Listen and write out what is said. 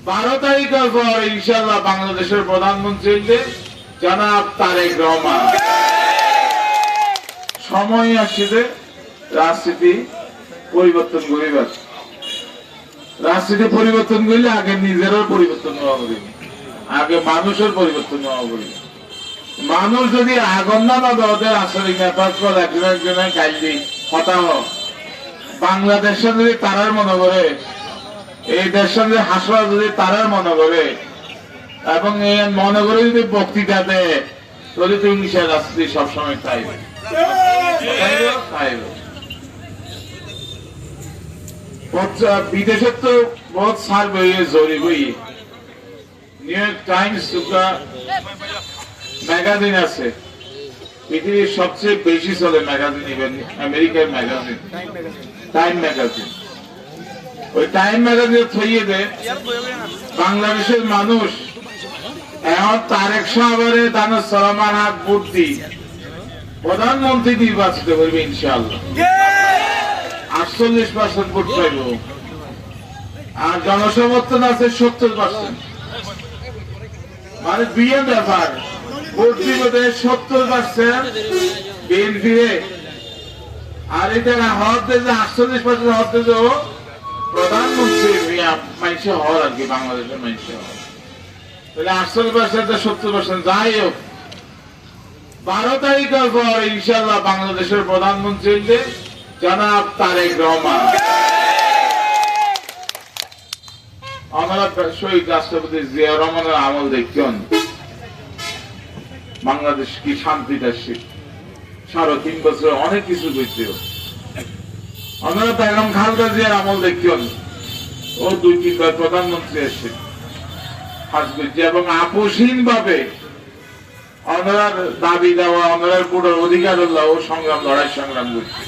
12 তারিখের পর ইনশাআল্লাহ বাংলাদেশের প্রধানমন্ত্রী জনাব তারেক রহমান। সময় আসছে রাজনীতি পরিবর্তন করিবার। রাজনীতি পরিবর্তন করলে আগে নিজেরও পরিবর্তন হওয়া করি, আগে মানুষের পরিবর্তন হওয়া করি। মানুষ যদি আগুন না ওদের আসলে একজনের গাইলি হতা বাংলাদেশে যদি তারার মনে করে, এই দেশের যে হাসপাতাল যদি তারার মনে করে এবং এই মনে করে যদি বক্তৃতা দেয়, তাহলে তো ইংলিশের রাজনীতি সবসময় তাই বিদেশে তো বহুত সার্ভে জরিপ হই। নিউ ইয়র্ক টাইমস ম্যাগাজিন আছে, পৃথিবীর সবচেয়ে বেশি চলে ম্যাগাজিন, ইভেন আমেরিকার ম্যাগাজিন টাইম ম্যাগাজিন। ওই টাইম ম্যাগাজিন থইয়ে দেয় বাংলাদেশের মানুষ এখন তারেক সাহেবের দানের সলমান হাত বুদ্ধি প্রধানমন্ত্রী নির্বাচিত করবে ইনশাআল্লাহ। 48% ভোট পাইব, আর জনসমর্থন আছে 70%। মানে বিয়ে ব্যাপার, ভোট দিবে 70% বিএনপি, আর এটা হওয়ার যে 48% হতে দেব প্রধানমন্ত্রী মানুষে হওয়ার আর কি, বাংলাদেশের মানুষে হওয়ার। তাহলে 48% 70% যাই হোক, 12 তারিখের পর ইনশাআল্লাহ বাংলাদেশের প্রধানমন্ত্রী জনাব তারেক রহমান। আমরা শহীদ রাষ্ট্রপতি জিয়া রহমানের আমল দেখতেন বাংলাদেশ কি শান্তিটা সে 3.5 বছর অনেক কিছু করতে। আমরা বেগম খালেদা জিয়ার আমল দেখতেন, ও 2-3 বার প্রধানমন্ত্রী এসে এবং আপোষহীন ভাবে ওনার দাবি দেওয়া, ওনার পুরো অধিকার ও সংগ্রাম লড়াই সংগ্রাম করছে।